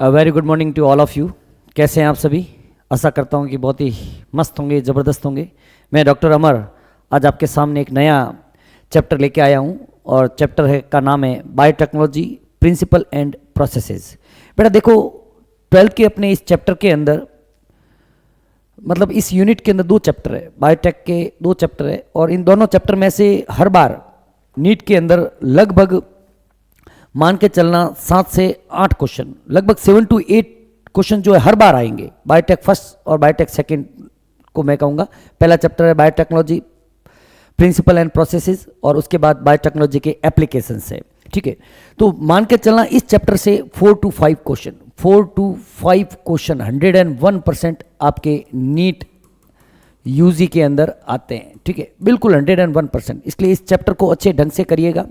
Very good morning to all of you. कैसे हैं आप सभी? आशा करता हूं कि बहुत ही मस्त होंगे, ज़बरदस्त होंगे। मैं डॉक्टर अमर आज आपके सामने एक नया चैप्टर लेके आया हूं और चैप्टर है का नाम है बायोटेक्नोलॉजी प्रिंसिपल एंड प्रोसेसेस। बेटा देखो, 12th के अपने इस चैप्टर के अंदर, मतलब इस यूनिट के अंदर 2 चैप्टर है, बायोटेक के 2 चैप्टर है और इन दोनों चैप्टर में से हर बार नीट के अंदर लगभग मान के चलना 7 से 8 क्वेश्चन, लगभग 7 to 8 क्वेश्चन जो है हर बार आएंगे। बायोटेक फर्स्ट और बायोटेक सेकंड को मैं कहूँगा। पहला चैप्टर है बायोटेक्नोलॉजी प्रिंसिपल एंड प्रोसेसेस और उसके बाद बायोटेक्नोलॉजी के एप्लीकेशंस है। ठीक है, तो मान के चलना इस चैप्टर से 4 to 5 क्वेश्चन, 4 to 5 क्वेश्चन 101% आपके नीट यूजी के अंदर आते हैं। ठीक है, बिल्कुल 101%। इसलिए इस चैप्टर को अच्छे ढंग से करिएगा।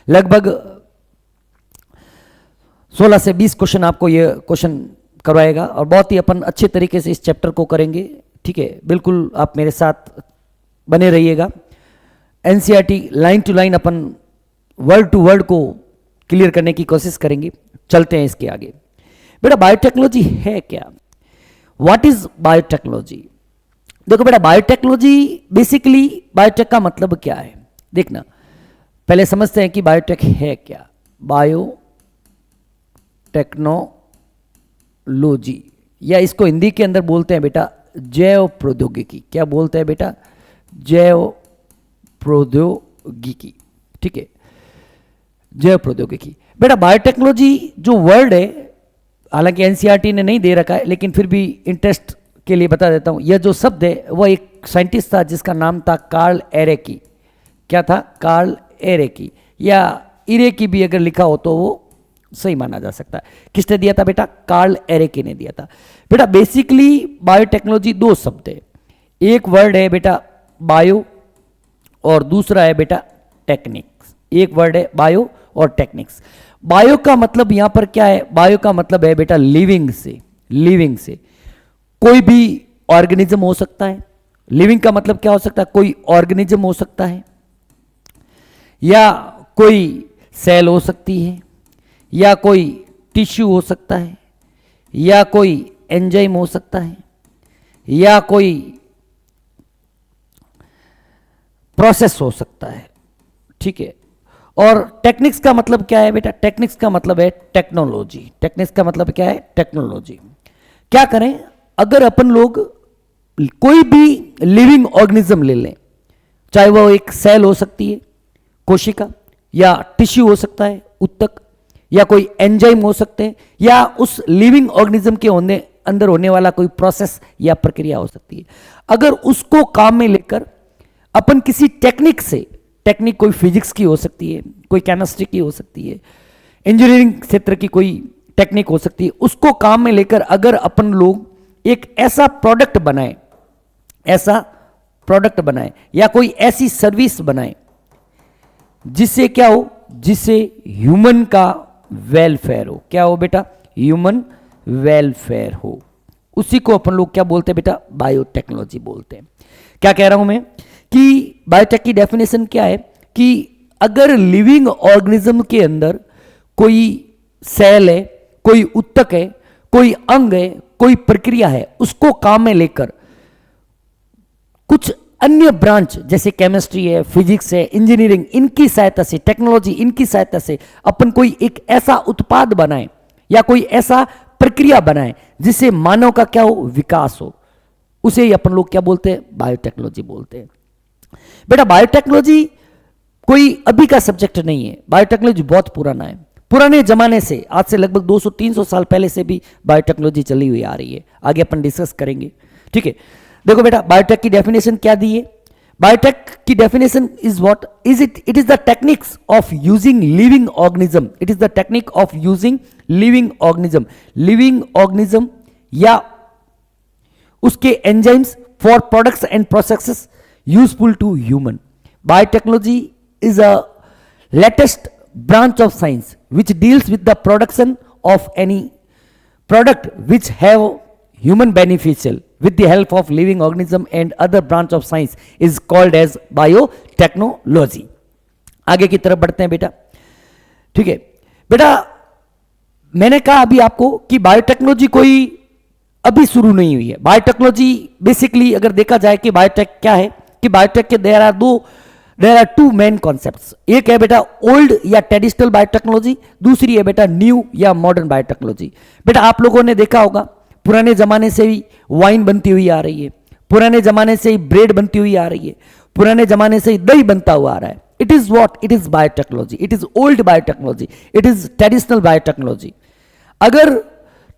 लगभग 16 से 20 क्वेश्चन आपको ये क्वेश्चन करवाएगा और बहुत ही अपन अच्छे तरीके से इस चैप्टर को करेंगे। ठीक है, बिल्कुल आप मेरे साथ बने रहिएगा। एनसीईआरटी लाइन टू लाइन अपन वर्ड टू वर्ड को क्लियर करने की कोशिश करेंगे। चलते हैं इसके आगे। बेटा बायोटेक्नोलॉजी है क्या? What is biotechnology? देखो बेटा, बायोटेक्नोलॉजी बेसिकली बायोटेक का मतलब क्या है देखना। पहले समझते हैं कि बायोटेक है क्या। बायो टेक्नोलॉजी, या इसको हिंदी के अंदर बोलते हैं बेटा जैव प्रौद्योगिकी। क्या बोलते हैं बेटा? जैव प्रौद्योगिकी। ठीक है, जैव प्रौद्योगिकी। बेटा बायोटेक्नोलॉजी जो वर्ड है, हालांकि एनसीईआरटी ने नहीं दे रखा है, लेकिन फिर भी इंटरेस्ट के लिए बता देता हूं। यह जो शब्द है वह एक साइंटिस्ट था जिसका नाम था कार्ल एरेकी। क्या था? कार्ल एरेकी, या इरेकी भी अगर लिखा हो तो वो सही माना जा सकता है। किसने दिया था बेटा? कार्ल एरेकी ने दिया था। बेटा बेसिकली बायोटेक्नोलॉजी 2 शब्द है। एक वर्ड है बेटा बायो और दूसरा है बेटा टेक्निक्स। एक वर्ड है बायो और टेक्निक्स। बायो का मतलब यहां पर क्या है? बायो का मतलब है बेटा लिविंग से। लिविंग से कोई भी ऑर्गेनिज्म हो सकता है। लिविंग का मतलब क्या हो सकता है? कोई ऑर्गेनिज्म हो सकता है, या कोई सेल हो सकती है, या कोई टिश्यू हो सकता है, या कोई एंजाइम हो सकता है, या कोई प्रोसेस हो सकता है। ठीक है, और टेक्निक्स का मतलब क्या है बेटा? टेक्निक्स का मतलब है टेक्नोलॉजी। टेक्निक्स का मतलब क्या है? टेक्नोलॉजी। क्या करें, अगर अपन लोग कोई भी लिविंग ऑर्गेनिज्म ले लें, चाहे वो एक सेल हो सकती है, कोशिका, या टिश्यू हो सकता है, उत्तक, या कोई एंजाइम हो सकते हैं, या उस लिविंग ऑर्गेनिज्म के अंदर होने वाला कोई प्रोसेस या प्रक्रिया हो सकती है। अगर उसको काम में लेकर अपन किसी टेक्निक से, टेक्निक कोई फिजिक्स की हो सकती है, कोई केमिस्ट्री की हो सकती है, इंजीनियरिंग क्षेत्र की कोई टेक्निक हो सकती है, उसको काम में लेकर अगर अपन लोग एक ऐसा प्रोडक्ट बनाए, ऐसा प्रोडक्ट बनाए या कोई ऐसी सर्विस बनाए जिससे क्या हो? जिससे ह्यूमन का वेलफेयर हो। क्या हो बेटा? ह्यूमन वेलफेयर हो। उसी को अपन लोग क्या बोलते हैं बेटा? बायोटेक्नोलॉजी बोलते हैं। क्या कह रहा हूं मैं कि बायोटेक की डेफिनेशन क्या है कि अगर लिविंग ऑर्गेनिज्म के अंदर कोई सेल है, कोई उत्तक है, कोई अंग है, कोई प्रक्रिया है, उसको काम में लेकर कुछ अन्य ब्रांच जैसे केमिस्ट्री है, फिजिक्स है, इंजीनियरिंग, इनकी सहायता से, टेक्नोलॉजी, इनकी सहायता से अपन कोई एक ऐसा उत्पाद बनाए या कोई ऐसा प्रक्रिया बनाए जिससे मानव का क्या हो? विकास हो, उसे ही अपन लोग क्या बोलते हैं? बायोटेक्नोलॉजी बोलते हैं। बेटा बायोटेक्नोलॉजी कोई अभी का सब्जेक्ट नहीं है। बायोटेक्नोलॉजी बहुत पुराना है। पुराने जमाने से, आज से लगभग 200-300 साल पहले से भी बायोटेक्नोलॉजी चली हुई आ रही है। आगे अपन डिस्कस करेंगे। ठीक है, देखो बेटा बायोटेक की डेफिनेशन क्या दी है? बायोटेक की definition is what is it? It is the techniques of using living organism. It is the technique of using living organism. Living organism या उसके enzymes for products and processes useful to human. Biotechnology is a latest branch of science which deals with the production of any product which have human beneficial with the help of living organism and other branch of science is called as biotechnology। आगे की तरफ बढ़ते हैं बेटा। ठीक है बेटा, मैंने कहा अभी आपको कि बायोटेक्नोलॉजी कोई अभी शुरू नहीं हुई है। बायोटेक्नोलॉजी बेसिकली अगर देखा जाए कि बायोटेक क्या है, कि बायोटेक के there are two main concepts. एक है बेटा ओल्ड या ट्रेडिशनल बायोटेक्नोलॉजी, दूसरी है बेटा न्यू या मॉडर्न बायोटेक्नोलॉजी। बेटा आप लोगों ने देखा होगा पुराने जमाने से ही वाइन बनती हुई आ रही है, पुराने जमाने से ही ब्रेड बनती हुई आ रही है, पुराने जमाने से ही दही बनता हुआ आ रहा है। It is what? It is biotechnology, it is old biotechnology, it is traditional biotechnology. अगर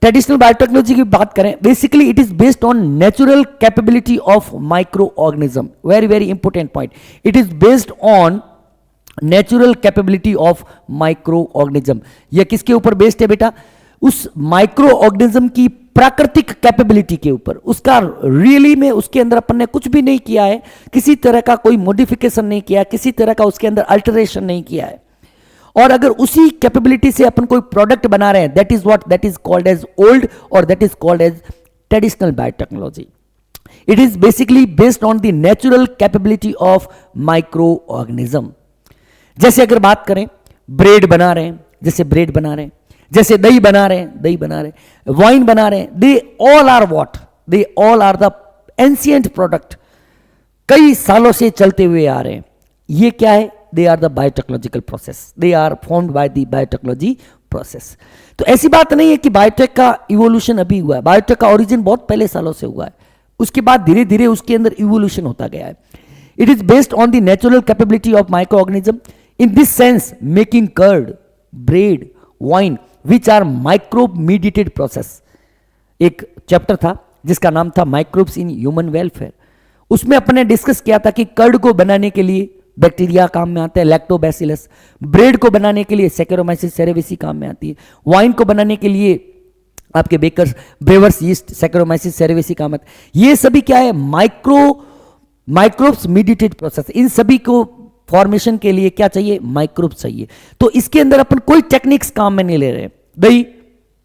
ट्रेडिशनल बायोटेक्नोलॉजी की बात करें, basically it is based on natural capability of micro organism. Very very important point, it is based on natural capability of micro organism. यह किसके ऊपर based है बेटा? उस माइक्रो ऑर्गेनिज्म की प्राकृतिक कैपेबिलिटी के ऊपर। उसका रियली में उसके अंदर अपन ने कुछ भी नहीं किया है, किसी तरह का कोई मॉडिफिकेशन नहीं किया, किसी तरह का उसके अंदर अल्टरेशन नहीं किया है। और अगर उसी कैपेबिलिटी से अपन कोई प्रोडक्ट बना रहे हैं, that is what, that is called as old और that is called as traditional biotechnology. It is basically based on the natural capability of microorganism. जैसे अगर बात करें ब्रेड बना रहे हैं, जैसे ब्रेड बना रहे हैं, जैसे दही बना रहे हैं, दही बना रहे हैं, वाइन बना रहे हैं, they all are what, they all are the ancient product, कई सालों से चलते हुए आ रहे हैं। ये क्या है? They are the biotechnological process, they are formed by the biotechnology process. तो ऐसी बात नहीं है कि बायोटेक का इवोल्यूशन अभी हुआ है, बायोटेक का ओरिजिन बहुत पहले सालों से हुआ है, उसके बाद धीरे धीरे उसके अंदर इवोल्यूशन होता गया है। It is based on the natural capability of microorganism, in this sense making curd, bread, wine which are microbe mediated process. एक चैप्टर था जिसका नाम था माइक्रोब्स इन ह्यूमन वेलफेयर, उसमें अपने डिस्कस किया था कि कर्ड को बनाने के लिए बैक्टीरिया काम में आता है, लैक्टोबैसिलस, ब्रेड को बनाने के लिए सैकेरोमाइसिस सेरेविसी काम में आती है, वाइन को बनाने के लिए आपके bakers brewers yeast Saccharomyces cerevisiae काम आता है। ये सभी क्या है? Microbes mediated process. इन सभी को फॉर्मेशन के लिए क्या चाहिए? माइक्रोब्स चाहिए। तो इसके अंदर अपन कोई टेक्निक्स काम में नहीं ले रहे। दही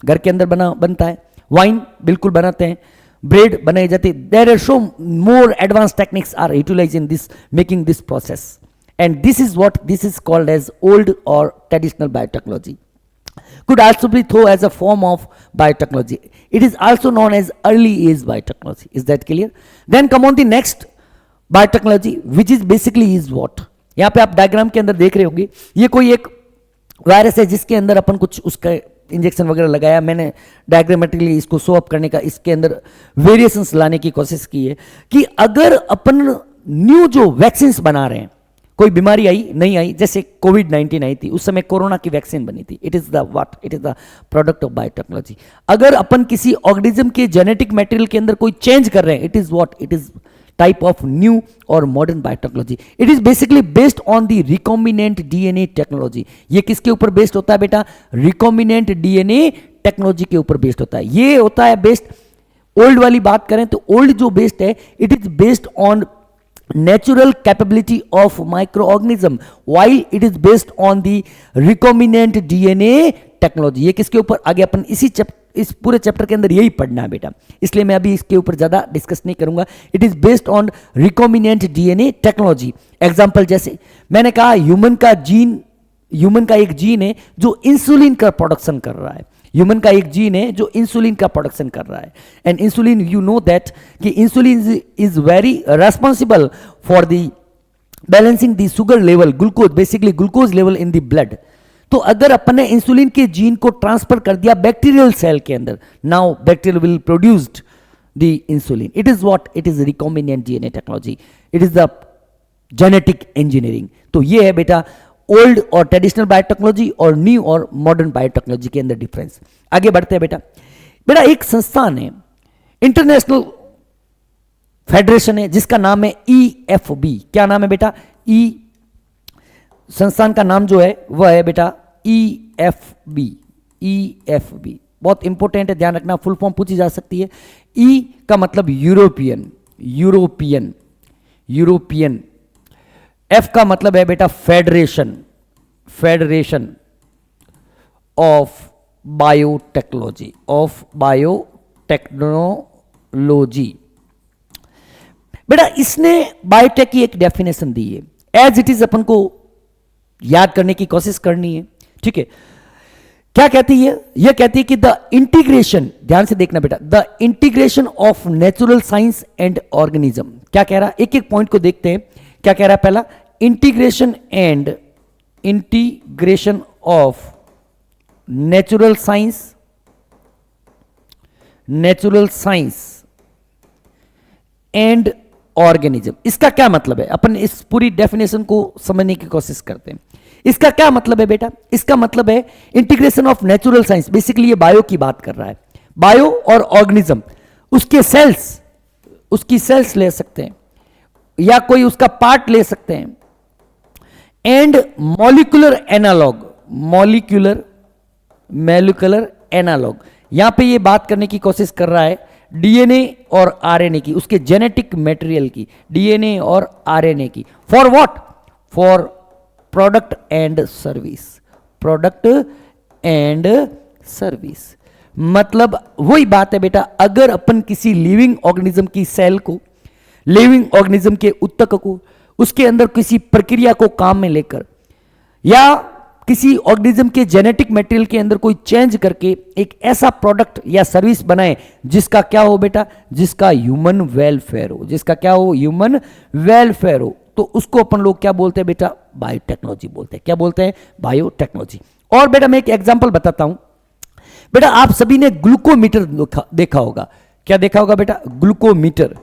घर के अंदर बनता है, वाइन बिल्कुल बनाते हैं, ब्रेड बनाई जाती है। There are so more advance techniques are utilized in this making this process, and this is what this is called as old और traditional biotechnology. Could also be thought as a form of biotechnology. It is also known as early age biotechnology. Is that clear? Then come on the next biotechnology, which is basically is what? यहाँ पे आप diagram के अंदर देख रहे होंगे, ये कोई एक वायरस है जिसके अंदर अपन कुछ उसका इंजेक्शन वगैरह लगाया। मैंने डायग्रामेटिकली इसको शो अप करने का, इसके अंदर वेरिएशंस लाने की कोशिश की है कि अगर अपन न्यू जो वैक्सीन बना रहे हैं, कोई बीमारी आई नहीं आई, जैसे कोविड-19 आई थी, उस समय कोरोना की वैक्सीन बनी थी। It is the what? It is the product of biotechnology. अगर अपन किसी ऑर्गेनिज्म के जेनेटिक मटेरियल के अंदर कोई चेंज कर रहे हैं, it is what? It is type of new और modern biotechnology. It is basically based on the recombinant DNA technology. ये किसके ऊपर बेस्ड होता है बेटा? रिकॉम्बिनेंट डीएनए टेक्नोलॉजी के ऊपर बेस्ड होता है। ये होता है बेस्ड, ओल्ड वाली बात करें तो ओल्ड जो बेस्ड है, it is based on natural capability of microorganism while it is based on the recombinant DNA technology। ये किसके ऊपर? आगे अपन इस पूरे चैप्टर के अंदर यही पढ़ना है बेटा, इसलिए मैं अभी इसके ऊपर ज्यादा डिस्कस नहीं करूंगा। It is based on recombinant DNA technology. Example जैसे मैंने कहा ह्यूमन का एक जीन है जो इंसुलिन का प्रोडक्शन कर रहा है, ह्यूमन का एक जीन है जो इंसुलिन का प्रोडक्शन कर रहा है। And insulin, you know that कि insulin is very responsible for the balancing the sugar level, glucose, basically glucose level in the blood. तो अगर अपन ने इंसुलिन के जीन को ट्रांसफर कर दिया बैक्टीरियल सेल के अंदर, now bacteria will produced the insulin. It is what? It is recombinant DNA technology, it is the genetic engineering. तो ये है बेटा ओल्ड और ट्रेडिशनल बायोटेक्नोलॉजी और न्यू और मॉडर्न बायोटेक्नोलॉजी के अंदर डिफरेंस। आगे बढ़ते हैं बेटा एक संस्थान है, इंटरनेशनल फेडरेशन है जिसका नाम है EFB। क्या नाम है बेटा? संस्थान का नाम जो है वह है बेटा EFB। EFB बहुत इंपॉर्टेंट है, ध्यान रखना, फुल फॉर्म पूछी जा सकती है। E का मतलब यूरोपियन, F का मतलब है बेटा फेडरेशन ऑफ बायोटेक्नोलॉजी, बेटा इसने बायोटेक की एक डेफिनेशन दी है। एज इट इज अपन को याद करने की कोशिश करनी है, ठीक है। क्या कहती है? यह कहती है कि द इंटीग्रेशन, ध्यान से देखना बेटा, the integration of natural science and organism. क्या कह रहा है? एक एक पॉइंट को देखते हैं। क्या कह रहा है? पहला, integration of natural science and organism. इसका क्या मतलब है? अपन इस पूरी डेफिनेशन को समझने की कोशिश करते हैं। इसका क्या मतलब है बेटा? इसका मतलब है integration of natural science, basically ये बायो की बात कर रहा है। बायो और ऑर्गेनिज्म, उसकी सेल्स ले सकते हैं या कोई उसका पार्ट ले सकते हैं, एंड मॉलिक्यूलर एनालॉग। यहां पे ये बात करने की कोशिश कर रहा है डीएनए और आरएनए की, उसके जेनेटिक मटेरियल की, डीएनए और आरएनए की। For what? For product and service. मतलब वही बात है बेटा, अगर अपन किसी लिविंग ऑर्गेनिज्म की सेल को, लिविंग ऑर्गेनिज्म के ऊतक को, उसके अंदर किसी प्रक्रिया को काम में लेकर, या किसी ऑर्गेनिज्म के जेनेटिक मटेरियल के अंदर कोई चेंज करके एक ऐसा प्रोडक्ट या सर्विस बनाए जिसका क्या हो बेटा? जिसका ह्यूमन वेलफेयर हो, ह्यूमन वेलफेयर हो, तो उसको अपन लोग क्या बोलते हैं बेटा? बायोटेक्नोलॉजी बोलते हैं। क्या बोलते हैं? बायोटेक्नोलॉजी। और बेटा मैं एक एग्जांपल बताता हूं। बेटा आप सभी ने ग्लूकोमीटर देखा होगा। क्या देखा होगा बेटा? ग्लूकोमीटर।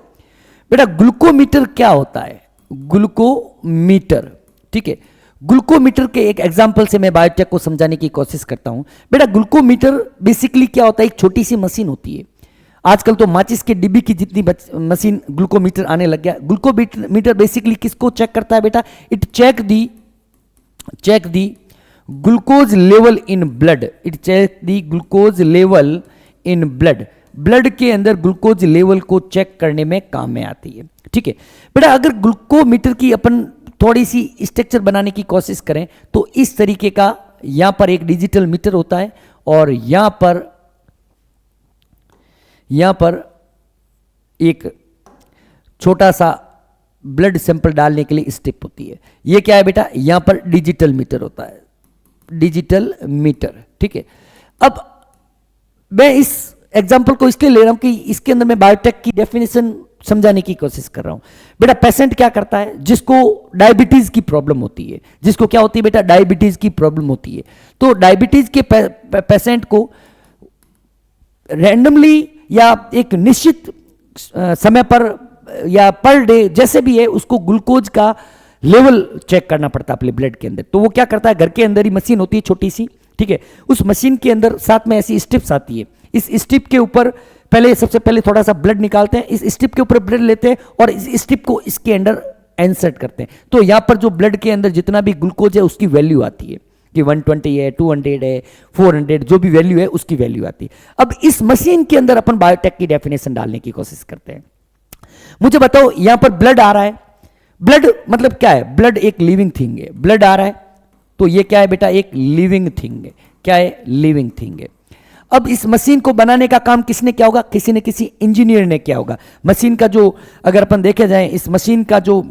बेटा ग्लूकोमीटर क्या होता है? ग्लूकोमीटर, ठीक है, ग्लूकोमीटर के एक एग्जांपल से मैं बायोटेक को समझाने की कोशिश करता हूं। बेटा ग्लूकोमीटर बेसिकली क्या होता है? एक छोटी सी मशीन होती है। आजकल तो माचिस के डिब्बी की जितनी मशीन ग्लूकोमीटर आने लग गया। ग्लूकोमीटर बेसिकली किसको चेक करता है बेटा? It check the glucose level in blood. Blood के अंदर ग्लूकोज लेवल को चेक करने में काम में आती है, ठीक है बेटा। अगर ग्लूकोमीटर की अपन थोड़ी सी स्ट्रक्चर बनाने की कोशिश करें तो इस तरीके का यहां पर एक डिजिटल मीटर होता है, और यहां पर एक छोटा सा ब्लड सैंपल डालने के लिए स्ट्रिप होती है। ये क्या है बेटा? यहां पर डिजिटल मीटर होता है, डिजिटल मीटर, ठीक है। अब मैं इस एग्जांपल को इसलिए ले रहा हूं कि इसके अंदर मैं बायोटेक की डेफिनेशन समझाने की कोशिश कर रहा हूं। बेटा पेशेंट क्या करता है? जिसको डायबिटीज की प्रॉब्लम होती है, जिसको क्या होती है बेटा? डायबिटीज की प्रॉब्लम होती है। तो डायबिटीज के पेशेंट को रैंडमली या एक निश्चित समय पर या पर डे जैसे भी है, उसको ग्लूकोज का लेवल चेक करना पड़ता है अपने ब्लड के अंदर। तो वो क्या करता है? घर के अंदर ही मशीन होती है छोटी सी, ठीक है। उस मशीन के अंदर साथ में ऐसी स्ट्रिप्स आती है। इस स्ट्रिप के ऊपर सबसे पहले थोड़ा सा ब्लड निकालते हैं, इस स्ट्रिप के ऊपर ब्लड लेते हैं और इस स्ट्रिप को इसके अंदर इंसर्ट करते हैं। तो यहां पर जो ब्लड के अंदर जितना भी ग्लूकोज है उसकी वैल्यू आती है कि 120 है, 200 है, 400, जो भी वैल्यू है उसकी वैल्यू आती है। अब इस मशीन के अंदर अपन बायोटेक की डेफिनेशन डालने की कोशिश करते हैं। मुझे बताओ, यहां पर ब्लड आ रहा है। ब्लड मतलब क्या है? ब्लड एक लिविंग थिंग है। ब्लड आ रहा है तो ये क्या है बेटा? एक लिविंग थिंग है। क्या है? लिविंग थिंग है। अब इस मशीन को बनाने का काम किसने किया होगा? किसी ने, किसी इंजीनियर ने किया होगा। मशीन का जो, अगर अपन देखे जाए, इस मशीन का जो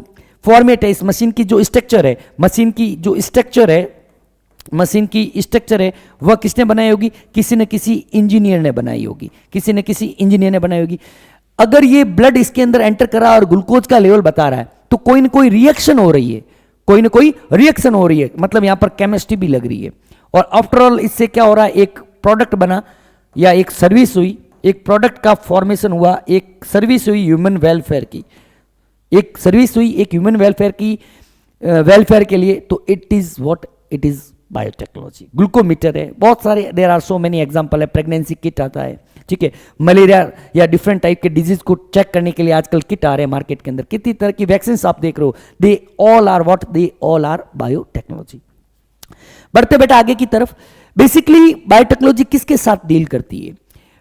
फॉर्मेट है, इस मशीन की जो स्ट्रक्चर है, मशीन की स्ट्रक्चर है वह किसने बनाई होगी? किसी न किसी इंजीनियर ने बनाई होगी। अगर ये ब्लड इसके अंदर एंटर कर रहा है और ग्लूकोज का लेवल बता रहा है तो कोई ना कोई रिएक्शन हो रही है, मतलब यहां पर केमिस्ट्री भी लग रही है। और आफ्टर ऑल इससे क्या हो रहा है? एक प्रोडक्ट बना या एक सर्विस हुई, एक प्रोडक्ट का फॉर्मेशन हुआ, एक सर्विस हुई ह्यूमन वेलफेयर की, वेलफेयर के लिए। तो इट इज बायोटेक्नोलॉजी। ग्लूकोमीटर है, बहुत सारे, there are so many example है। प्रेगनेंसी किट आता है, ठीक है। मलेरिया या डिफरेंट टाइप के डिजीज को चेक करने के लिए आजकल किट आ रहे हैं मार्केट के अंदर। कितनी तरह की वैक्सीन आप देख रहे हो, दे ऑल आर बायोटेक्नोलॉजी। बढ़ते बेटा आगे की तरफ। बेसिकली बायोटेक्नोलॉजी किसके साथ डील करती है?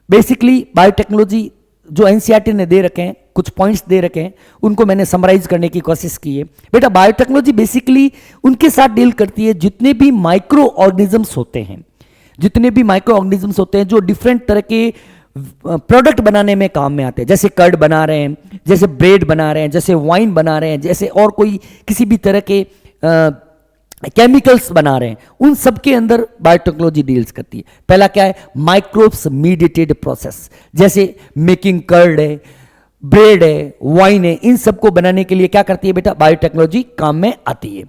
बेसिकली बायोटेक्नोलॉजी जो एनसीईआरटी ने दे रखे हैं, कुछ पॉइंट्स दे रखे हैं, उनको मैंने समराइज करने की कोशिश की है। बेटा बायोटेक्नोलॉजी बेसिकली उनके साथ डील करती है जितने भी माइक्रो ऑर्गेनिजम्स होते हैं, जो डिफरेंट तरह के प्रोडक्ट बनाने में काम में आते हैं। जैसे कर्ड बना रहे हैं, जैसे ब्रेड बना रहे हैं, जैसे वाइन बना रहे हैं, जैसे और कोई किसी भी तरह के केमिकल्स बना रहे हैं, उन सब के अंदर बायोटेक्नोलॉजी डील्स करती है। पहला क्या है, माइक्रोब्स मीडिएटेड प्रोसेस, जैसे मेकिंग कर्ड है, ब्रेड है, वाइन है, इन सबको बनाने के लिए क्या करती है बेटा, बायोटेक्नोलॉजी काम में आती है।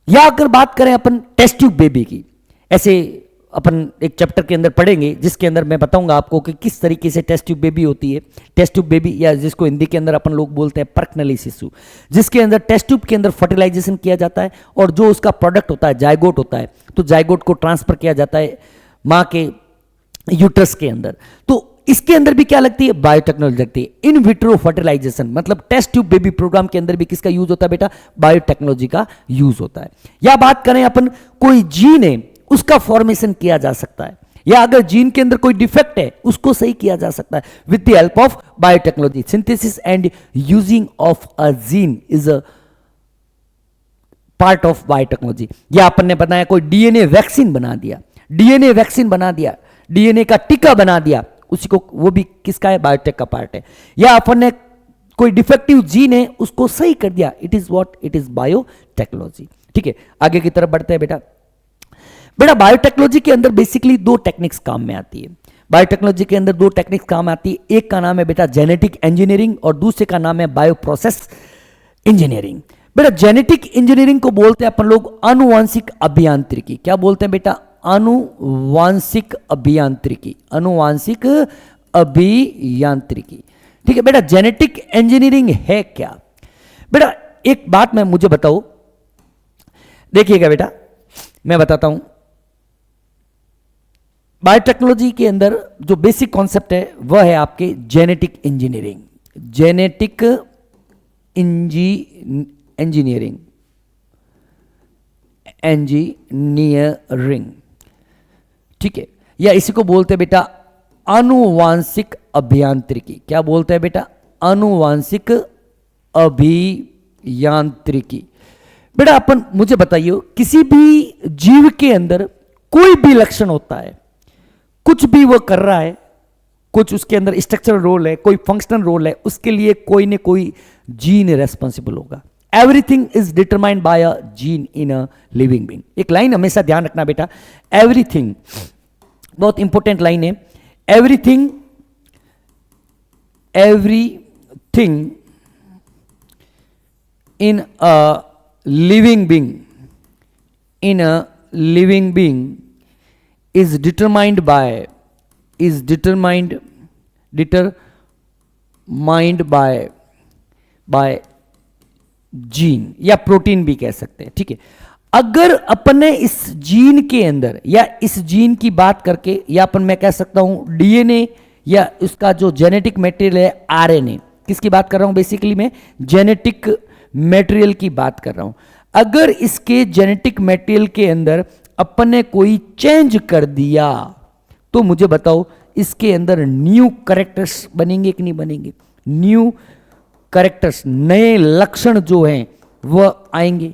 या अगर बात करें अपन टेस्ट ट्यूब बेबी की, ऐसे अपन एक चैप्टर के अंदर पढ़ेंगे जिसके अंदर मैं बताऊंगा आपको कि किस तरीके से टेस्ट ट्यूब बेबी होती है। टेस्ट ट्यूब बेबी, या जिसको हिंदी के अंदर अपन लोग बोलते हैं पर्कनली शिशु, जिसके अंदर टेस्ट ट्यूब के अंदर फर्टिलाइजेशन किया जाता है और जो उसका प्रोडक्ट होता है जायगोट होता है, तो जायगोट को ट्रांसफर किया जाता है माँ के यूट्रस के अंदर। तो इसके अंदर भी क्या लगती है, बायोटेक्नोलॉजी लगती है। इन विट्रो फर्टिलाइजेशन मतलब टेस्ट ट्यूब बेबी प्रोग्राम के अंदर भी किसका यूज होता है बेटा, बायोटेक्नोलॉजी का यूज होता है। या बात करें अपन, कोई जीन है उसका फॉर्मेशन किया जा सकता है, या अगर जीन के अंदर कोई डिफेक्ट है उसको सही किया जा सकता है with the help of biotechnology. Synthesis and using of a gene is a part of biotechnology. या अपन ने बनाया कोई डीएनए वैक्सीन बना दिया, डीएनए वैक्सीन बना दिया, डीएनए का टीका बना दिया, उसी को, वो भी किसका है, बायोटेक का पार्ट है। या अपन ने कोई डिफेक्टिव जीन है उसको सही कर दिया, it is what, it is biotechnology. ठीक है, आगे की तरफ बढ़ते हैं बेटा। बेटा बायोटेक्नोलॉजी के अंदर बेसिकली दो टेक्निक्स काम में आती है। बायोटेक्नोलॉजी के अंदर दो टेक्निक्स काम आती है, एक का नाम है बेटा जेनेटिक इंजीनियरिंग और दूसरे का नाम है बायोप्रोसेस इंजीनियरिंग। बेटा जेनेटिक इंजीनियरिंग को बोलते हैं अपन लोग आनुवांशिक अभियांत्रिकी। क्या बोलते हैं बेटा, आनुवांशिक अभियांत्रिकी, आनुवांशिक अभियांत्रिकी। ठीक है बेटा, जेनेटिक इंजीनियरिंग है क्या? बेटा एक बात मैं मुझे बताओ, देखिएगा बेटा मैं बताता हूं, बायोटेक्नोलॉजी के अंदर जो बेसिक कॉन्सेप्ट है वह है आपके genetic engineering, genetic engineering, engineering. ठीक है, या इसी को बोलते हैं बेटा आनुवांशिक अभियांत्रिकी। क्या बोलते हैं बेटा, आनुवांशिक अभियांत्रिकी। बेटा अपन मुझे बताइए, किसी भी जीव के अंदर कोई भी लक्षण होता है, कुछ भी वो कर रहा है, कुछ उसके अंदर स्ट्रक्चरल रोल है, कोई फंक्शनल रोल है, उसके लिए कोई ना कोई जीन रेस्पॉन्सिबल होगा। Everything is determined by a gene in a living being. एक लाइन हमेशा ध्यान रखना बेटा, एवरीथिंग, बहुत इंपॉर्टेंट लाइन है, everything, everything in a living being, in a living being is determined by gene या प्रोटीन भी कह सकते हैं। ठीक है, अगर अपने इस जीन के अंदर या इस जीन की बात करके, या अपन मैं कह सकता हूं डीएनए या उसका जो जेनेटिक मटेरियल है आरएनए, किसकी बात कर रहा हूं, बेसिकली मैं जेनेटिक मटेरियल की बात कर रहा हूं। अगर इसके जेनेटिक मटेरियल के अंदर अपन ने कोई चेंज कर दिया तो मुझे बताओ इसके अंदर न्यू कैरेक्टर्स बनेंगे कि नहीं बनेंगे, न्यू कैरेक्टर्स, नए लक्षण जो हैं वह आएंगे।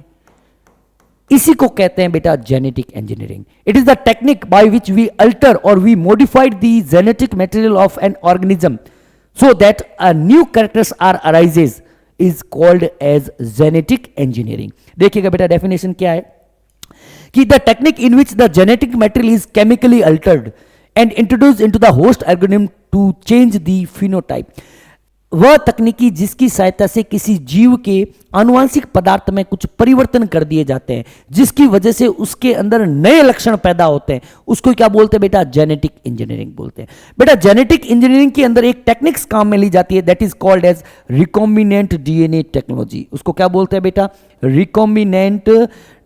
इसी को कहते हैं बेटा genetic engineering. It is the technique by which we alter or we modified the genetic material of an organism so that a new characters are arises is called as genetic engineering. देखिएगा बेटा definition क्या है कि the technique in which the genetic material is chemically altered and introduced into the host organism to change the phenotype. वह तकनीकी जिसकी सहायता से किसी जीव के आनुवांशिक पदार्थ में कुछ परिवर्तन कर दिए जाते हैं जिसकी वजह से उसके अंदर नए लक्षण पैदा होते हैं, उसको क्या बोलते हैं बेटा, जेनेटिक इंजीनियरिंग बोलते हैं। बेटा जेनेटिक इंजीनियरिंग के अंदर एक टेक्निक्स काम में ली जाती है that is called as recombinant DNA technology. उसको क्या बोलते हैं बेटा, रिकॉम्बिनेंट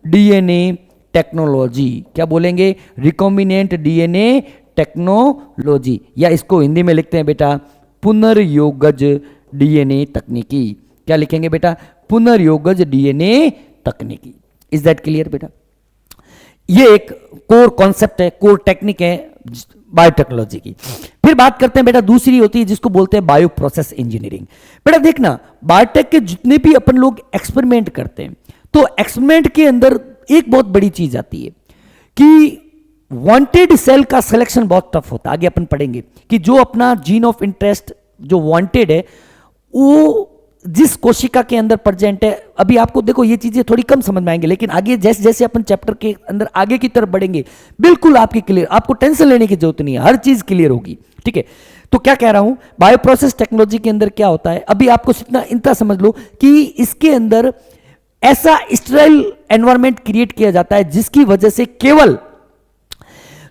डीएनए टेक्नोलॉजी। क्या बोलेंगे, रिकॉम्बिनेंट डीएनए टेक्नोलॉजी, या इसको हिंदी में लिखते हैं बेटा पुनर्योगज डीएनए तकनीकी। क्या लिखेंगे बेटा, पुनर्योगज डीएनए तकनीकी। इज दैट क्लियर बेटा? ये एक कोर कॉन्सेप्ट है, कोर टेक्निक है बायोटेक्नोलॉजी की। फिर बात करते हैं बेटा दूसरी होती है जिसको बोलते हैं बायो प्रोसेस इंजीनियरिंग। बेटा देखना, बायोटेक के जितने भी अपन लोग एक्सपेरिमेंट करते हैं तो एक्सपेरिमेंट के अंदर एक बहुत बड़ी चीज आती है कि वांटेड सेल का सिलेक्शन बहुत टफ होता है। आगे अपन पढ़ेंगे कि जो अपना जीन ऑफ इंटरेस्ट जो वांटेड है वो जिस कोशिका के अंदर प्रेजेंट है, अभी आपको देखो ये चीजें थोड़ी कम समझ में आएंगे, लेकिन आगे जैसे जैसे अपन चैप्टर के अंदर आगे की तरफ बढ़ेंगे बिल्कुल आपकी क्लियर, आपको टेंशन लेने की जरूरत नहीं है, हर चीज क्लियर होगी। ठीक है, तो क्या कह रहा हूं, बायोप्रोसेस टेक्नोलॉजी के अंदर क्या होता है, अभी आपको इतना समझ लो कि इसके अंदर ऐसा स्टेराइल एनवायरमेंट क्रिएट किया जाता है जिसकी वजह से केवल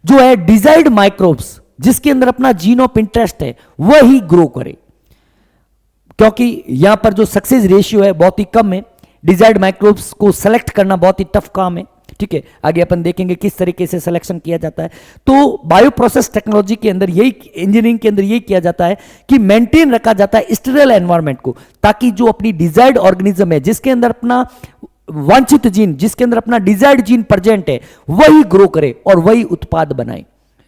जो है डिजायर्ड माइक्रोब्स, जिसके अंदर अपना जीन ऑफ इंटरेस्ट है, वही ग्रो करे, क्योंकि यहां पर जो सक्सेस रेशियो है बहुत ही कम है, डिजायर्ड माइक्रोब्स को सेलेक्ट करना बहुत ही टफ काम है। ठीक है, आगे अपन देखेंगे किस तरीके से सिलेक्शन किया जाता है। तो बायोप्रोसेस टेक्नोलॉजी के अंदर यही, इंजीनियरिंग के अंदर यही किया जाता है कि मेंटेन रखा जाता है स्टेराइल एनवायरनमेंट को, ताकि जो अपनी डिजायर्ड ऑर्गेनिज्म है, जिसके अंदर अपना वांछित जीन, जिसके अंदर अपना डिजायर्ड जीन प्रेजेंट है, वही ग्रो करे और वही उत्पाद बनाए,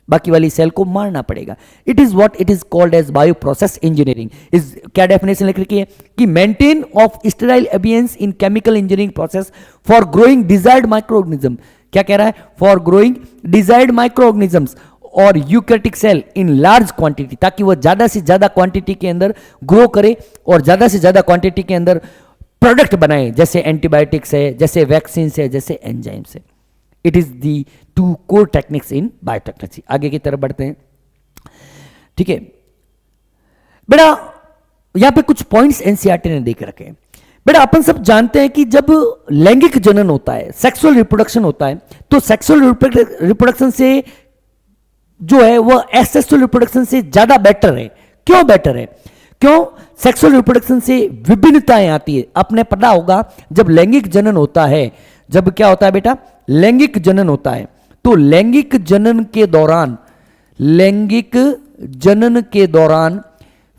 बाकी वाली सेल को मारना पड़ेगा। It is what it is called as bioprocess engineering. इस क्या डेफिनेशन लिख रखी है कि maintain of sterile ambience in chemical engineering process for growing desired microorganism. क्या कह रहा है, for growing desired microorganisms और eukaryotic cell in large quantity, ताकि वह ज्यादा से ज्यादा क्वांटिटी के अंदर ग्रो करे और ज्यादा से ज्यादा क्वांटिटी के अंदर प्रोडक्ट बनाए, जैसे एंटीबायोटिक्स है, जैसे वैक्सीन है, जैसे एंजाइम्स है। It is the two core techniques in biotechnology. आगे की तरफ बढ़ते हैं। ठीक है बेटा, यहां पे कुछ पॉइंट्स एनसीईआरटी ने देख रखे हैं। बेटा अपन सब जानते हैं कि जब लैंगिक जनन होता है, सेक्सुअल रिप्रोडक्शन होता है, तो सेक्सुअल रिप्रोडक्शन से जो है वह एसेक्सुअल रिप्रोडक्शन से ज्यादा बेटर है। क्यों बेटर है? क्यों? सेक्सुअल रिप्रोडक्शन से विभिन्नताएं आती है। आपने पता होगा जब लैंगिक जनन होता है, जब क्या होता है बेटा, लैंगिक जनन होता है, तो लैंगिक जनन के दौरान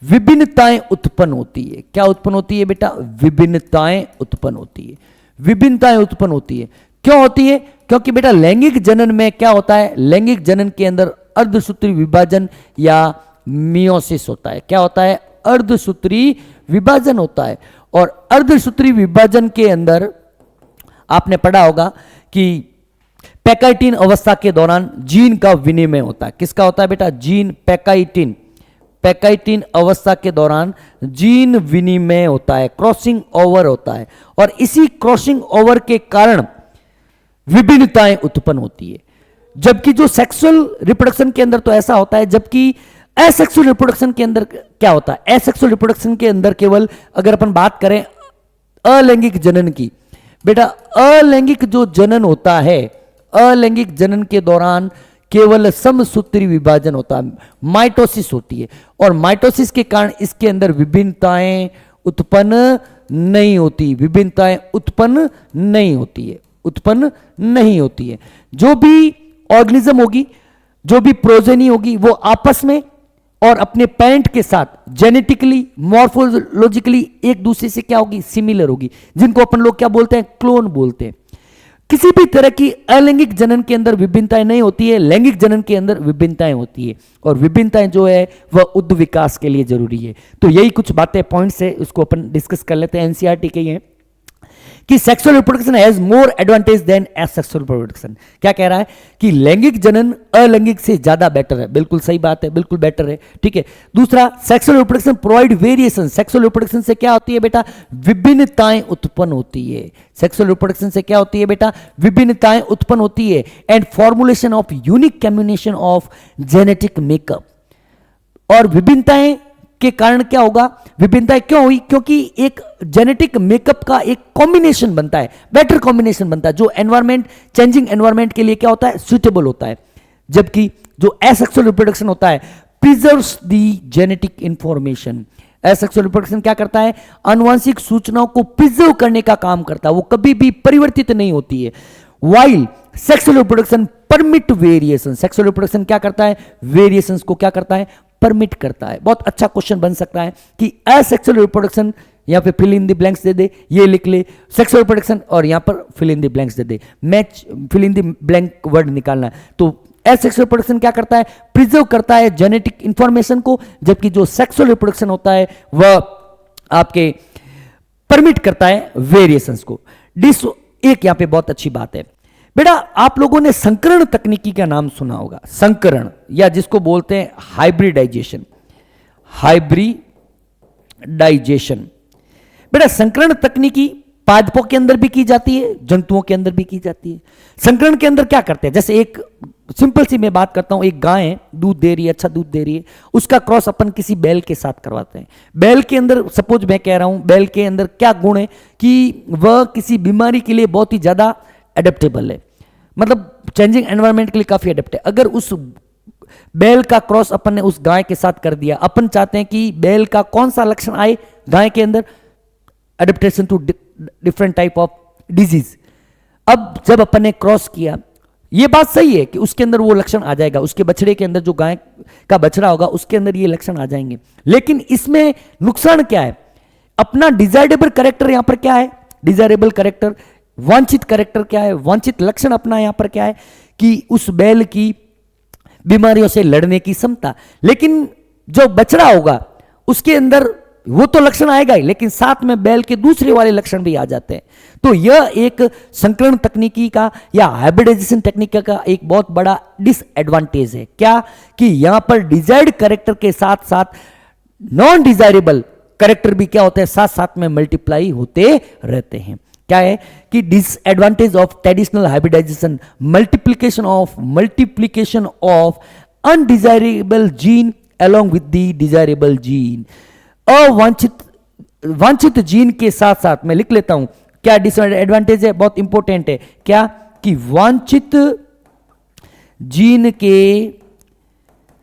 विभिन्नताएं उत्पन्न होती है। क्या उत्पन्न होती है बेटा? विभिन्नताएं उत्पन्न होती है। विभिन्नताएं उत्पन्न होती है। क्यों होती है? क्योंकि बेटा लैंगिक जनन में क्या होता है, लैंगिक जनन के अंदर अर्धसूत्री विभाजन या मियोसिस होता है। क्या होता है? अर्धसूत्री विभाजन होता है। और अर्धसूत्री विभाजन के अंदर आपने पढ़ा होगा कि पैकाइटिन अवस्था के दौरान जीन का विनिमय होता है। किसका होता है बेटा? जीन पैकाइटिन अवस्था के दौरान जीन विनिमय होता है, क्रॉसिंग ओवर होता है, और इसी क्रॉसिंग ओवर के कारण विभिन्नताएं उत्पन्न होती है। जबकि जो सेक्सुअल रिप्रोडक्शन के अंदर तो ऐसा होता है, जबकि एसेक्सुअल रिप्रोडक्शन के अंदर क्या होता है, एसेक्सुअल रिप्रोडक्शन के अंदर केवल अगर अपन बात करें अलैंगिक जनन की, बेटा अलैंगिक जो जनन होता है, अलैंगिक जनन के दौरान केवल समसूत्री विभाजन होता है, माइटोसिस होती है, और माइटोसिस के कारण इसके अंदर विभिन्नताएं उत्पन्न नहीं होती, विभिन्नताएं उत्पन्न नहीं होती है, उत्पन्न नहीं होती है। जो भी ऑर्गेनिज्म होगी, जो भी प्रोजेनी होगी, वो आपस में और अपने पेरेंट के साथ जेनेटिकली मॉर्फोलॉजिकली एक दूसरे से क्या होगी, सिमिलर होगी, जिनको अपन लोग क्या बोलते हैं, क्लोन बोलते हैं। किसी भी तरह की अलैंगिक जनन के अंदर विभिन्नताएं नहीं होती है, लैंगिक जनन के अंदर विभिन्नताएं होती है, और विभिन्नताएं जो है वह उद्ध विकास के लिए जरूरी है। तो यही कुछ बातें, पॉइंट्स है, उसको अपन डिस्कस कर लेते हैं। एनसीईआरटी के हैं कि sexual reproduction has more advantage than asexual reproduction. क्या कह रहा है कि लैंगिक जनन अलैंगिक से ज्यादा बेटर है। बिल्कुल सही बात है, बिल्कुल बेटर है। ठीक है। दूसरा, sexual reproduction provide variation. Sexual reproduction से क्या होती है बेटा? विभिन्नताएं उत्पन्न होती है। सेक्सुअल रिप्रोडक्शन से क्या होती है बेटा? विभिन्नताएं उत्पन्न होती है। And formulation of unique combination of genetic makeup. और विभिन्नताएं के कारण क्या होगा, विभिन्नताएं क्यों हुई? क्योंकि एक जेनेटिक मेकअप का एक कॉम्बिनेशन बनता है, बेटर कॉम्बिनेशन बनता है, जो एनवायरमेंट, चेंजिंग एनवायरमेंट के लिए क्या होता है, सुटेबल होता है। जबकि जो एसेक्सुअल रिप्रोडक्शन होता है, preserves the genetic information. Asexual reproduction क्या करता है? आनुवंशिक सूचनाओं को प्रिजर्व करने का काम करता है, वो कभी भी परिवर्तित नहीं होती है। While sexual reproduction permit variation. Sexual reproduction क्या करता है? वेरिएशंस को क्या करता है? परमिट करता है। बहुत अच्छा क्वेश्चन बन सकता है कि एसेक्सुअल रिप्रोडक्शन, यहां पे फिल इन द ब्लैंक्स दे दे, ये लिख ले सेक्सुअल रिप्रोडक्शन, और यहां पर फिल इन द ब्लैंक्स दे दे, match fill in the blank word निकालना है। तो एसेक्सुअल रिप्रोडक्शन क्या करता है? प्रिजर्व करता है जेनेटिक इंफॉर्मेशन को, जबकि जो सेक्सुअल रिप्रोडक्शन होता है वह आपके परमिट करता है वेरिएशंस को। एक यहां पे बहुत अच्छी बात है बेटा, आप लोगों ने संकरण तकनीकी का नाम सुना होगा। संकरण, या जिसको बोलते हैं हाइब्रिडाइजेशन। हाइब्रिडाइजेशन बेटा संकरण तकनीकी पादपों के अंदर भी की जाती है, जंतुओं के अंदर भी की जाती है। संकरण के अंदर क्या करते हैं, जैसे एक सिंपल सी मैं बात करता हूं, एक गाय है, दूध दे रही है, अच्छा दूध दे रही है, उसका क्रॉस अपन किसी बैल के साथ करवाते हैं। बैल के अंदर सपोज मैं कह रहा हूं, बैल के अंदर क्या गुण है कि वह किसी बीमारी के लिए बहुत ही ज्यादा एडेप्टेबल है, मतलब चेंजिंग एनवायरनमेंट के लिए काफी एडेप्ट है। अगर उस बैल का क्रॉस अपन ने उस गाय के साथ कर दिया, अपन चाहते हैं कि बैल का कौन सा लक्षण आए गाय के अंदर, adaptation to different type of disease. अब जब अपन ने क्रॉस किया, ये बात सही है कि उसके अंदर वो लक्षण आ जाएगा, उसके बछड़े के अंदर जो गाय का बछड़ा होगा उसके अंदर ये लक्षण आ जाएंगे। लेकिन इसमें नुकसान क्या है, अपना डिजायरेबल कैरेक्टर यहां पर क्या है, डिजायरेबल कैरेक्टर, वांछित कैरेक्टर क्या है, वांछित लक्षण अपना यहां पर क्या है कि उस बैल की बीमारियों से लड़ने की क्षमता। लेकिन जो बछड़ा होगा उसके अंदर वो तो लक्षण आएगा ही, लेकिन साथ में बैल के दूसरे वाले लक्षण भी आ जाते हैं। तो यह एक संकरण तकनीकी का या हाइब्रिडाइजेशन टेक्निक का एक बहुत बड़ा डिसएडवांटेज है। क्या कि यहां पर डिजायर्ड कैरेक्टर के साथ साथ नॉन डिजायरेबल कैरेक्टर भी क्या होते हैं, साथ साथ में मल्टीप्लाई होते रहते हैं। क्या है कि disadvantage of traditional hybridization, multiplication of undesirable gene along with the desirable gene. वांछित जीन के साथ साथ मैं लिख लेता हूं क्या डिसएडवांटेज है, बहुत इंपॉर्टेंट है। क्या कि वांछित जीन के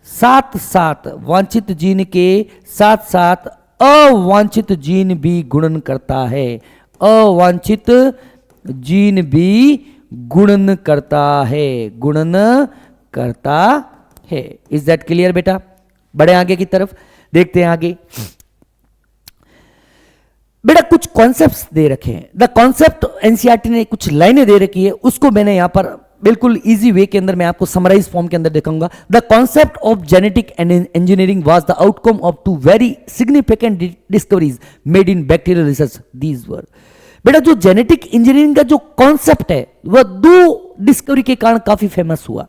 साथ साथ अवांछित जीन भी गुणन करता है, अवांछित जीन भी गुणन करता है। इज दैट क्लियर बेटा? बढ़े आगे की तरफ, देखते हैं आगे। बेटा कुछ कॉन्सेप्ट्स दे रखे हैं, द कॉन्सेप्ट एनसीईआरटी ने कुछ लाइनें दे रखी है, उसको मैंने यहां पर बिल्कुल इजी वे के अंदर मैं आपको समराइज फॉर्म के अंदर दिखाऊंगा। The concept of genetic engineering was the outcome of two very significant discoveries made in bacterial research, these were. बेटा जो जेनेटिक इंजीनियरिंग का जो कॉन्सेप्ट है वह दो डिस्कवरी के कारण काफी फेमस हुआ।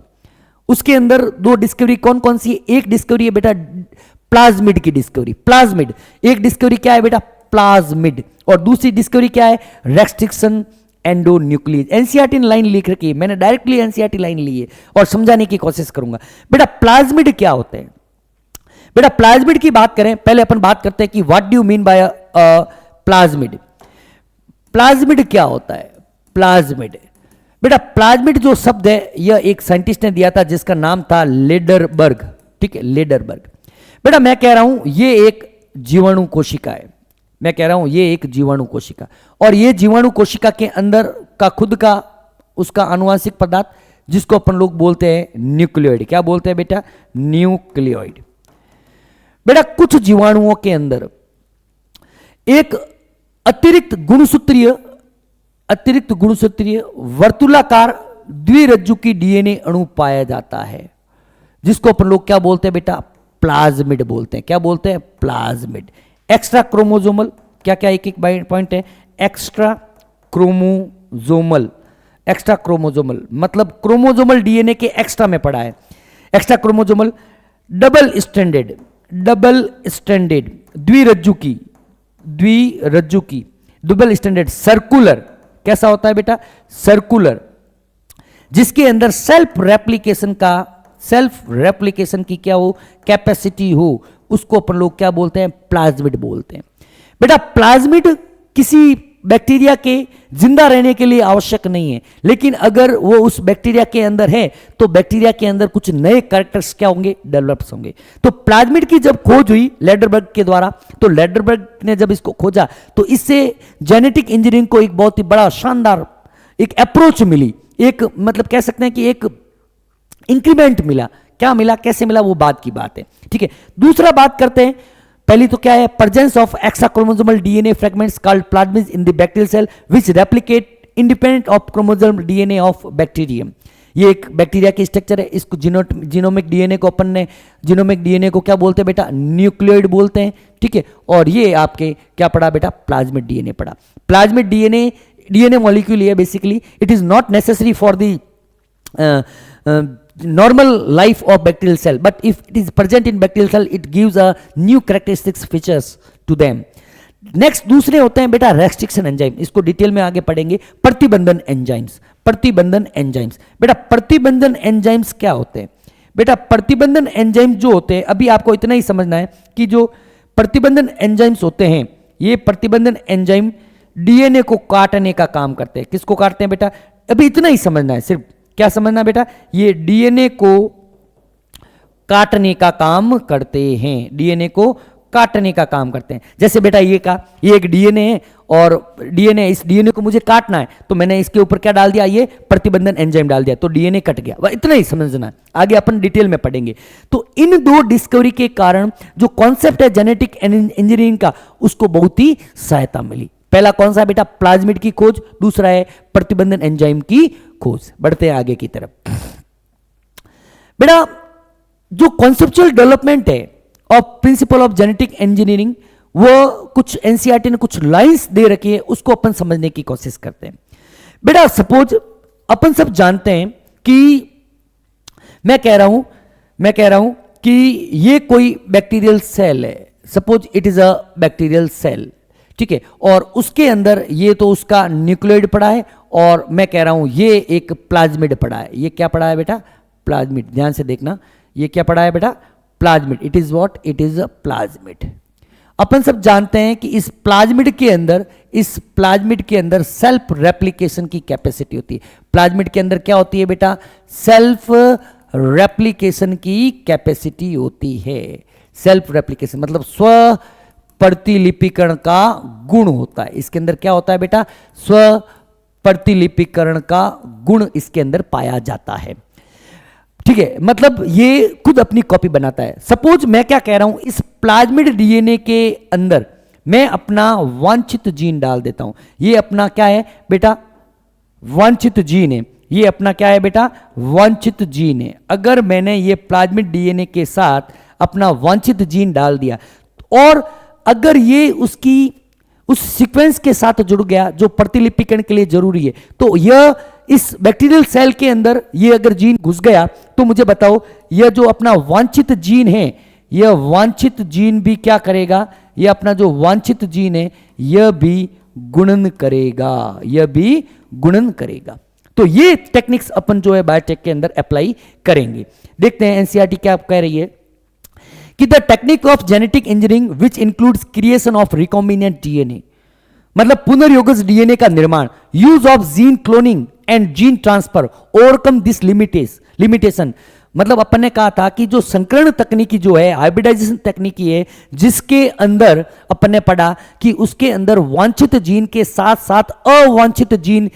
उसके अंदर दो डिस्कवरी कौन कौन सी है? एक डिस्कवरी है बेटा प्लाज्मिड की डिस्कवरी, प्लाज्मिड एक डिस्कवरी क्या है बेटा, प्लाज्मिड। और दूसरी डिस्कवरी क्या है, रेस्ट्रिक्शन एंडोन्यूक्लियस। एनसीईआरटी ने लाइन लिख रखी है, मैंने डायरेक्टली एनसीईआरटी लाइन ली है और समझाने की कोशिश करूंगा। बेटा प्लाज्मिड क्या होते हैं? बेटा प्लाज्मिड की बात करें, पहले अपन बात करते हैं कि what do you mean by plasmid. Plasmid क्या होता है? प्लाज्मिड बेटा, प्लाज्मिड जो शब्द है यह एक साइंटिस्ट ने दिया था जिसका नाम था लेडरबर्ग। ठीक है, लेडरबर्ग। बेटा मैं कह रहा हूं ये एक जीवाणु कोशिका है, मैं कह रहा हूं ये एक जीवाणु कोशिका, और ये जीवाणु कोशिका के अंदर का खुद का उसका आनुवांशिक पदार्थ जिसको अपन लोग बोलते हैं न्यूक्लियोइड। क्या बोलते हैं बेटा? न्यूक्लियोइड। बेटा कुछ जीवाणुओं के अंदर एक अतिरिक्त गुणसूत्रीय वर्तुलाकार द्विरज्जु की डीएनए अणु पाया जाता है जिसको अपन लोग क्या बोलते हैं बेटा? प्लाज्मिड बोलते हैं। क्या बोलते हैं? प्लाज्मिड। एक्स्ट्रा क्रोमोजोमल, क्या क्या एक एक पॉइंट है, एक्स्ट्रा क्रोमोजोमल मतलब क्रोमोजोमल डीएनए के एक्स्ट्रा में पड़ा है। एक्स्ट्रा क्रोमोजोमल, डबल स्टैंडर्ड द्विरज्जु की डबल स्टैंडर्ड सर्कुलर। कैसा होता है बेटा? सर्कुलर, जिसके अंदर सेल्फ रेप्लिकेशन की क्या हो, कैपेसिटी हो, उसको अपन लोग क्या बोलते हैं? प्लाज्मिड बोलते हैं। बेटा प्लाज्मिड किसी बैक्टीरिया के जिंदा रहने के लिए आवश्यक नहीं है, लेकिन अगर वो उस बैक्टीरिया के अंदर है तो बैक्टीरिया के अंदर कुछ नए कैरेक्टर्स क्या होंगे? डेवलप्स होंगे। तो प्लाज्मिड की जब खोज हुई लेडरबर्ग के द्वारा, तो लेडरबर्ग ने जब इसको खोजा तो इससे जेनेटिक इंजीनियरिंग को एक बहुत ही बड़ा शानदार एक अप्रोच मिली, एक मतलब कह सकते हैं कि एक इंक्रीमेंट मिला। क्या मिला, कैसे मिला, वो बात की बात है। ठीक है, दूसरा बात करते हैं। पहली तो क्या है? Presence of extra chromosomal DNA fragments called plasmids in the bacterial cell which replicate independent of chromosomal DNA of bacterium. ये एक बैक्टीरिया की स्ट्रक्चर है। इसको जीनोमिक डीएनए को अपन ने जीनोमिक डीएनए को क्या बोलते हैं बेटा? न्यूक्लियोइड बोलते हैं। ठीक है, और ये आपके क्या पढ़ा बेटा? प्लाज्मिड डीएनए पढ़ा। प्लाज्मिड डीएनए मॉलिक्यूल है basically. It is not necessary for the normal life of bacterial cell, but if it is present in bacterial cell it gives a new characteristics features to them. Next दूसरे होते हैं बेटा restriction enzyme, इसको detail में आगे पढ़ेंगे। प्रतिबंधन enzymes, प्रतिबंधन enzymes, बेटा प्रतिबंधन enzymes क्या होते हैं? बेटा प्रतिबंधन एंजाइम जो होते हैं, अभी आपको इतना ही समझना है कि जो प्रतिबंधन एंजाइम्स होते हैं, ये प्रतिबंधन एंजाइम डीएनए को काटने का काम करते हैं। किसको काटते हैं बेटा? अभी इतना ही समझना है, सिर्फ क्या समझना बेटा? ये डीएनए को काटने का काम करते हैं, डीएनए को काटने का काम करते हैं। जैसे बेटा ये एक डीएनए है और डीएनए, इस डीएनए को मुझे काटना है तो मैंने इसके ऊपर क्या डाल दिया? ये प्रतिबंधन एंजाइम डाल दिया, तो डीएनए कट गया। वह इतना ही समझना है, आगे अपन डिटेल में पढ़ेंगे। तो इन दो डिस्कवरी के कारण जो कॉन्सेप्ट है जेनेटिक इंजीनियरिंग का, उसको बहुत ही सहायता मिली। पहला कौन सा बेटा? प्लाज्मिड की खोज, दूसरा है प्रतिबंधन एंजाइम की खोज। बढ़ते हैं आगे की तरफ। बेटा जो कॉन्सेप्चुअल डेवलपमेंट है of principle of genetic engineering, वो कुछ एनसीईआरटी ने कुछ लाइंस दे रखी है, उसको अपन समझने की कोशिश करते हैं। बेटा सपोज अपन सब जानते हैं कि मैं कह रहा हूं कि ये कोई बैक्टीरियल सेल है, suppose it is a bacterial cell, ठीक है, और उसके अंदर ये तो उसका न्यूक्लियोइड पड़ा है, और मैं कह रहा हूं ये एक प्लाज्मिड पड़ा है। ये क्या पड़ा है बेटा? प्लाज्मिड। ध्यान से देखना, ये क्या पड़ा है बेटा? Plasmid. It is what? It is a plasmid. अपन सब जानते हैं कि इस प्लाज्मिड के अंदर सेल्फ रेप्लिकेशन की कैपेसिटी होती है। प्लाज्मिड के अंदर क्या होती है बेटा? सेल्फ रेप्लिकेशन की कैपेसिटी होती है। सेल्फ रेप्लिकेशन मतलब स्व प्रतिलिपिकरण का गुण होता है। इसके अंदर क्या होता है बेटा? स्व प्रतिलिपिकरण का गुण इसके अंदर पाया जाता है, ठीक है, मतलब ये खुद अपनी कॉपी बनाता है। सपोज मैं क्या कह रहा हूं, इस प्लाज्मिड डीएनए के अंदर मैं अपना वांछित जीन डाल देता हूं। ये अपना क्या है बेटा? वांछित जीन है। ये अपना क्या है बेटा? वांछित जीन है। अगर मैंने ये प्लाज्मिड डीएनए के साथ अपना वांछित जीन डाल दिया, और अगर ये उस सीक्वेंस के साथ जुड़ गया जो प्रतिलिपिकरण के लिए जरूरी है, तो यह इस बैक्टीरियल सेल के अंदर ये अगर जीन घुस गया, तो मुझे बताओ यह जो अपना वांछित जीन है, यह वांछित जीन भी क्या करेगा? यह अपना जो वांछित जीन है यह भी गुणन करेगा, यह भी गुणन करेगा। तो ये टेक्निक्स अपन जो है बायोटेक के अंदर अप्लाई करेंगे। देखते हैं एनसीईआरटी क्या कह रही है कि the technique of genetic engineering which includes creation of recombinant DNA, मतलब पुनर्योगज डीएनए का निर्माण, use of gene cloning and gene transfer overcome this limitation. मतलब अपन ने कहा था कि जो संकरण तकनीकी जो है, हाइब्रिडाइजेशन तकनीकी है, जिसके अंदर अपन ने पढ़ा कि उसके अंदर वांछित जीन के साथ साथ अवांछित जीन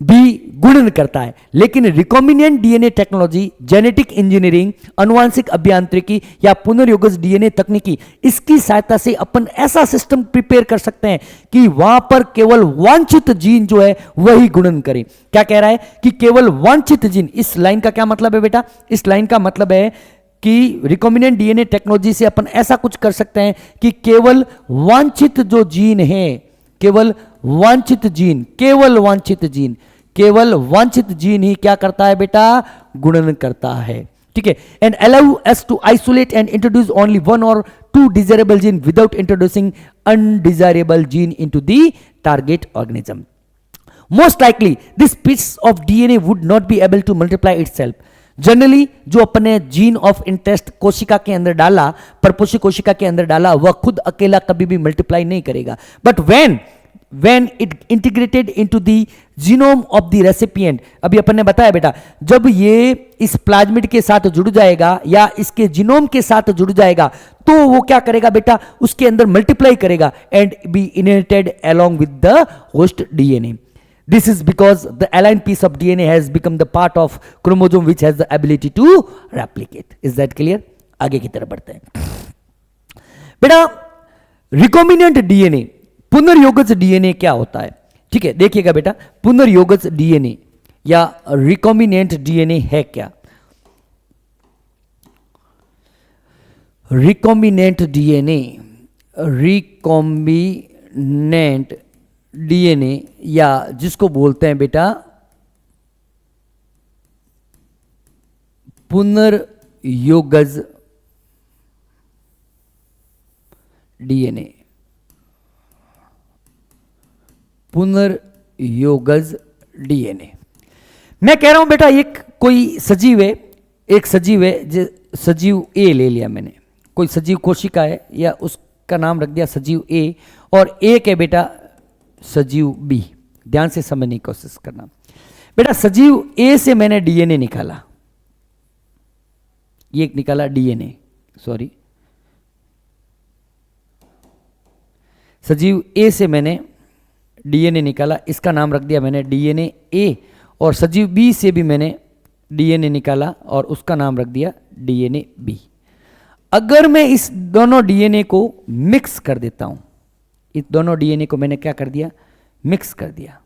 भी गुणन करता है। लेकिन recombinant DNA technology, genetic engineering, अनुवांशिक अभियांत्रिकी या पुनर्योगज डीएनए तकनीकी, इसकी सहायता से अपन ऐसा सिस्टम प्रिपेयर कर सकते हैं कि वहां पर केवल वांछित जीन जो है वही गुणन करे। क्या कह रहा है कि केवल वांछित जीन। इस लाइन का क्या मतलब है बेटा? इस लाइन का मतलब है कि रिकॉम्बिनेंट डीएनए टेक्नोलॉजी से अपन ऐसा कुछ कर सकते हैं कि केवल वांछित जो जीन है, केवल वांछित जीन ही क्या करता है बेटा? गुणन करता है, ठीक है। And allow us to isolate and introduce only one or two desirable gene without introducing undesirable gene into the target organism. Most likely this piece of DNA would not be able to multiply itself. Generally जो अपने gene of interest कोशिका के अंदर डाला, परपोषी कोशिका के अंदर डाला, वह खुद अकेला कभी भी मल्टीप्लाई नहीं करेगा। But when it integrated into the genome of the recipient, अभी अपन ने बताया बेटा, जब ये इस प्लाज्मिड के साथ जुड़ जाएगा या इसके जीनोम के साथ जुड़ जाएगा, तो वो क्या करेगा बेटा? उसके अंदर मल्टीप्लाई करेगा and B inherited along with the host DNA. This is because the aligned piece of DNA has become the part of chromosome which has the ability to replicate. Is that clear? आगे की तरफ बढ़ते हैं बेटा। Recombinant DNA, पुनर्योगज DNA क्या होता है? ठीक है, देखिएगा बेटा, पुनर्योगज डीएनए या रिकॉम्बिनेंट डीएनए है क्या? रिकॉम्बिनेंट डीएनए या जिसको बोलते हैं बेटा पुनर्योगज डीएनए, पुनर्योगज डीएनए। मैं कह रहा हूं बेटा एक कोई सजीव है, एक सजीव है, सजीव ए ले लिया मैंने, कोई सजीव कोशिका है या उसका नाम रख दिया सजीव ए, और एक है बेटा सजीव बी। ध्यान से समझने की कोशिश करना बेटा। सजीव ए से मैंने डीएनए निकाला, ये निकाला डीएनए, सॉरी सजीव ए से मैंने डीएनए निकाला, इसका नाम रख दिया मैंने डीएनए ए, और सजीव बी से भी मैंने डीएनए निकाला और उसका नाम रख दिया डीएनए बी। अगर मैं इस दोनों डीएनए को मिक्स कर देता हूं, इस दोनों डीएनए को मैंने क्या कर दिया, मिक्स कर दिया,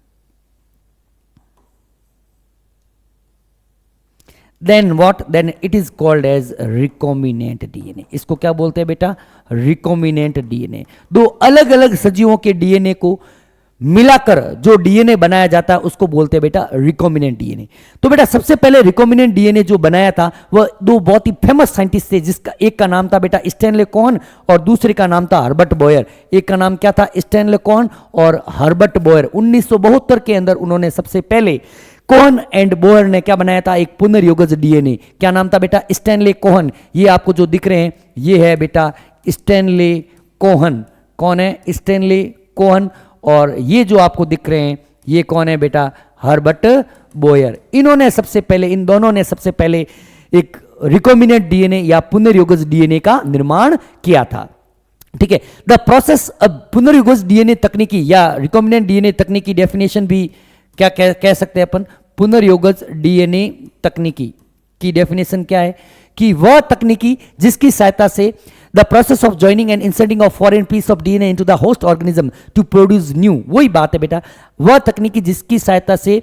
then what, then it is called as recombinant DNA. इसको क्या बोलते हैं बेटा, रिकॉम्बिनेंट डीएनए। दो अलग अलग सजीवों के डीएनए को मिलाकर जो डीएनए बनाया जाता है उसको बोलते हैं बेटा रिकॉम्बिनेंट डीएनए। तो बेटा सबसे पहले रिकॉम्बिनेंट डीएनए जो बनाया था वह दो बहुत ही फेमस साइंटिस्ट थे, जिसका एक का नाम था बेटा स्टैनले कोहन और दूसरे का नाम था हर्बर्ट बॉयर। एक का नाम क्या था, स्टैनले कोहन और हर्बर्ट बॉयर। 1972 के अंदर उन्होंने सबसे पहले, कोहन एंड बोयर ने क्या बनाया था, एक पुनर्योगज डीएनए। क्या नाम था बेटा, स्टैनले कोहन। ये आपको जो दिख रहे हैं ये है बेटा स्टैनले कोहन। कौन है, स्टैनले कोहन। और ये जो आपको दिख रहे हैं ये कौन है बेटा, हर्बर्ट बॉयर। इन्होंने सबसे पहले, इन दोनों ने सबसे पहले एक रिकॉम्बिनेंट डीएनए या पुनर्योगज डीएनए का निर्माण किया था। ठीक है, द प्रोसेस अब पुनर्योगज डीएनए तकनीकी या रिकॉम्बिनेंट डीएनए तकनीकी डेफिनेशन भी क्या कह सकते हैं अपन, पुनर्योगज डीएनए तकनीकी की डेफिनेशन क्या है कि वह तकनीकी जिसकी सहायता से the process of joining and inserting of foreign piece of DNA into the host organism to produce new, वही बात है बेटा, वह तकनीकी जिसकी सहायता से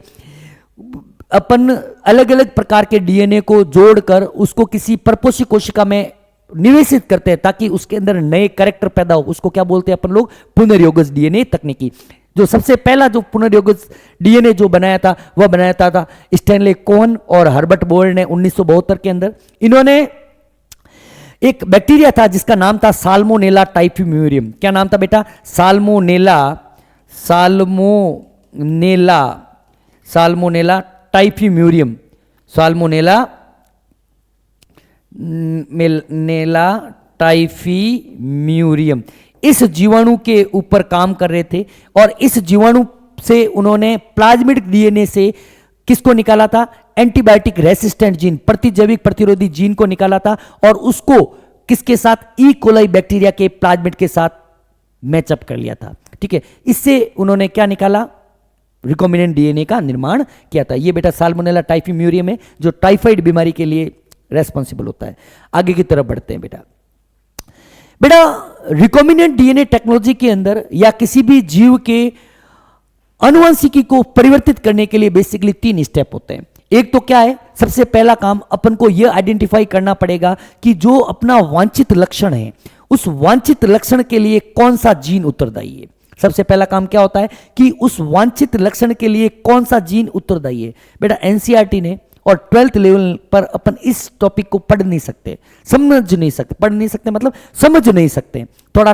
अपन अलग अलग प्रकार के डीएनए को जोड़कर उसको किसी परपोषी कोशिका में निवेशित करते हैं ताकि उसके अंदर नए कैरेक्टर पैदा हो, उसको क्या बोलते हैं अपन लोग, पुनर्योगज डीएनए तकनीकी। जो सबसे पहला जो पुनर्योगज डीएनए जो बनाया था वह बनाया था स्टैनले कोहन और हर्बर्ट बॉयर ने 1972 के अंदर। इन्होंने एक बैक्टीरिया था जिसका नाम था साल्मोनेला टाइफिम्यूरियम। क्या नाम था बेटा, salmonella, salmonella, salmonella typhimurium, salmonella नेला टाइफिम्यूरियम। इस जीवाणु के ऊपर काम कर रहे थे और इस जीवाणु से उन्होंने प्लाज्मिड डीएनए से किसको निकाला था, एंटीबायोटिक रेसिस्टेंट जीन, प्रतिजैविक प्रतिरोधी जीन को निकाला था और उसको किसके साथ, ई कोलाई बैक्टीरिया के प्लाज्मिड के साथ मैचअप कर लिया था। ठीक है, इससे उन्होंने क्या निकाला, रिकॉम्बिनेंट डीएनए का निर्माण किया था। ये बेटा साल्मोनेला टाइफिम्यूरियम है जो टाइफाइड बीमारी के लिए रेस्पॉन्सिबल होता है। आगे की तरफ बढ़ते हैं बेटा। रिकॉम्बिनेंट डीएनए टेक्नोलॉजी के अंदर या किसी भी जीव के अनुवांशिकी को परिवर्तित करने के लिए बेसिकली 3 स्टेप होते हैं। एक तो क्या है, सबसे पहला काम अपन को यह आइडेंटिफाई करना पड़ेगा कि जो अपना वांछित लक्षण है उस वांछित लक्षण के लिए कौन सा जीन उत्तरदायी है। सबसे पहला काम क्या होता है कि उस वांछित लक्षण के लिए कौन सा जीन उत्तरदायी है। बेटा एनसीईआरटी ने और 12th लेवल पर अपन इस टॉपिक को पढ़ नहीं सकते, समझ नहीं सकते, पढ़ नहीं सकते मतलब समझ नहीं सकते, थोड़ा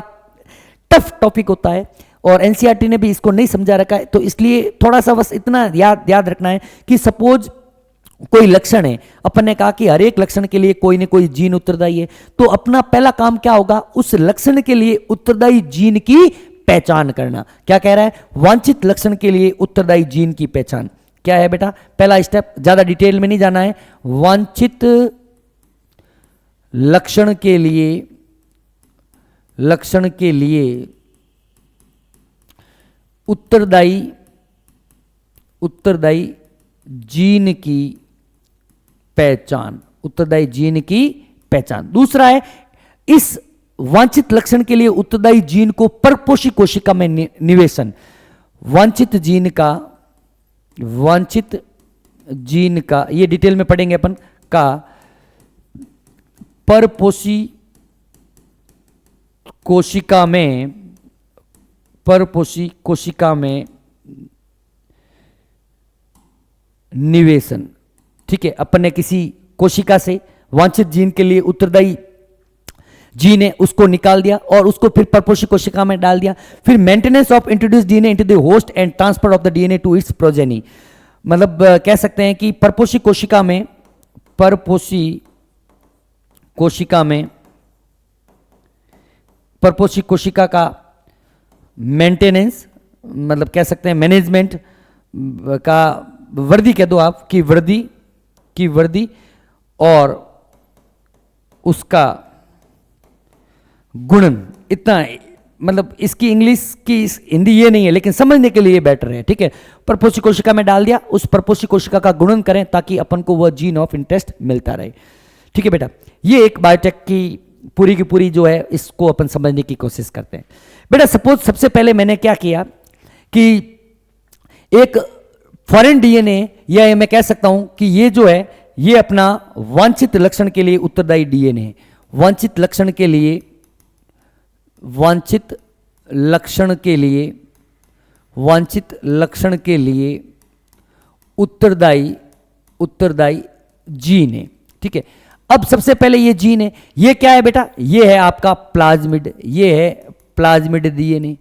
टफ टॉपिक होता है और एनसीईआरटी ने भी इसको नहीं समझा रखा है। तो इसलिए थोड़ा सा बस इतना याद रखना है कि सपोज कोई लक्षण है, अपन ने कहा कि हर एक लक्षण के लिए कोई ना कोई जीन उत्तरदायी है, तो अपना पहला काम क्या होगा, उस लक्षण के लिए उत्तरदायी जीन की पहचान करना। क्या कह रहा है, वांछित लक्षण के लिए उत्तरदायी जीन की पहचान क्या है बेटा, पहला स्टेप, ज्यादा डिटेल में नहीं जाना है। वांछित लक्षण के लिए उत्तरदायी जीन की पहचान, उत्तरदायी जीन की पहचान। दूसरा है, इस वांछित लक्षण के लिए उत्तरदायी जीन को परपोषी कोशिका में निवेशन। वांछित जीन का ये डिटेल में पढ़ेंगे अपन, का परपोषी कोशिका में निवेशन। ठीक है, अपन ने किसी कोशिका से वांछित जीन के लिए उत्तरदायी जी ने उसको निकाल दिया और उसको फिर परपोषी कोशिका में डाल दिया। फिर maintenance of introduce DNA into the host and transfer of the DNA to its progeny. मतलब कह सकते हैं कि परपोषी कोशिका में परपोषी कोशिका का मेंटेनेंस, मतलब कह सकते हैं मैनेजमेंट का, वृद्धि कह दो आप की वृद्धि और उसका गुणन, इतना, मतलब इसकी इंग्लिश की हिंदी ये नहीं है लेकिन समझने के लिए ये बेटर है, ठीक है। परपोषी कोशिका में डाल दिया, उस परपोषी कोशिका का गुणन करें ताकि अपन को वह जीन ऑफ इंटरेस्ट मिलता रहे, ठीक है बेटा। ये एक बायोटेक की पूरी जो है इसको अपन समझने की कोशिश करते हैं बेटा। सपोज सबसे पहले मैंने क्या किया कि एक फॉरेन डीएनए, या मैं कह सकता हूं कि ये जो है ये अपना वांछित लक्षण के लिए उत्तरदायी डीएनए है। वांछित लक्षण के लिए उत्तरदायी जीन है, ठीक है। अब सबसे पहले ये जीन है, ये क्या है बेटा, ये है आपका प्लाज्मिड, ये है प्लाज्मिड डीएनए।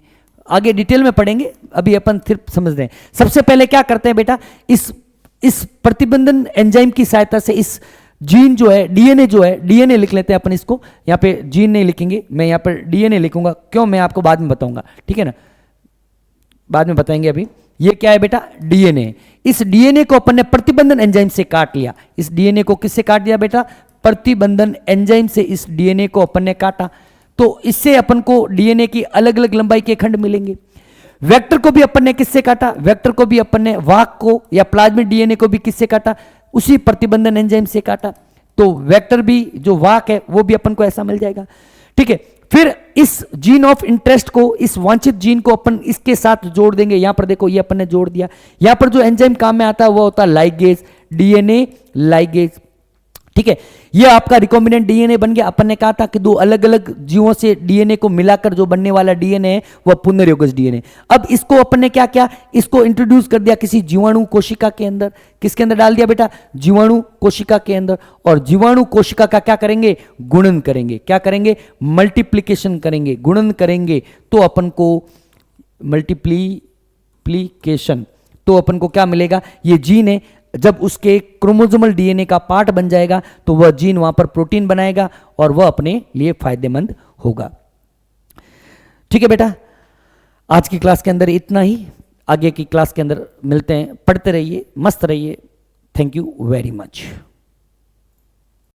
आगे डिटेल में पढ़ेंगे, अभी अपन सिर्फ समझ रहे हैं। सबसे पहले क्या करते हैं बेटा, इस प्रतिबंधन एंजाइम की सहायता से इस जीन जो है, डीएनए जो है, डीएनए लिख लेते हैं अपन इसको, यहां पे जीन नहीं लिखेंगे, मैं यहां पर डीएनए लिखूंगा, क्यों मैं आपको बाद में बताऊंगा, ठीक है ना, बाद में बताएंगे। अभी ये क्या है बेटा, डीएनए। इस डीएनए को अपन ने प्रतिबंधन एंजाइम से काट लिया। इस डीएनए को किससे काट दिया बेटा, प्रतिबंधन एंजाइम से इस डीएनए को अपन ने काटा, तो इससे अपन को डीएनए की अलग अलग लंबाई के खंड मिलेंगे। वेक्टर को भी अपन ने किससे काटा, वेक्टर को भी अपन ने वाहक को या प्लाज्मिड डीएनए को भी किससे काटा, उसी प्रतिबंधन एंजाइम से काटा। तो वेक्टर भी जो वाहक है वो भी अपन को ऐसा मिल जाएगा, ठीक है। फिर इस जीन ऑफ इंटरेस्ट को, इस वांछित जीन को अपन इसके साथ जोड़ देंगे। यहां पर देखो ये अपन ने जोड़ दिया। यहां पर जो एंजाइम काम में आता है वो होता है लाइगेज, डीएनए लाइगेज, ठीक है। ये आपका रिकॉम्बिनेंट डीएनए बन गया। अपन ने कहा था कि दो अलग अलग जीवों से डीएनए को मिलाकर जो बनने वाला डीएनए है वह पुनर्योगज डीएनए। अब इसको अपन ने क्या किया, इसको इंट्रोड्यूस कर दिया किसी जीवाणु कोशिका के अंदर। किसके अंदर डाल दिया बेटा, जीवाणु कोशिका के अंदर। और जीवाणु कोशिका का क्या करेंगे, गुणन करेंगे। क्या करेंगे, मल्टीप्लीकेशन करेंगे, गुणन करेंगे। तो अपन को मल्टीप्लीकेशन, तो अपन को क्या मिलेगा, ये जीन है। जब उसके क्रोमोसोमल डीएनए का पार्ट बन जाएगा तो वह जीन वहां पर प्रोटीन बनाएगा और वह अपने लिए फायदेमंद होगा, ठीक है बेटा। आज की क्लास के अंदर इतना ही, आगे की क्लास के अंदर मिलते हैं। पढ़ते रहिए, मस्त रहिए। Thank you very much.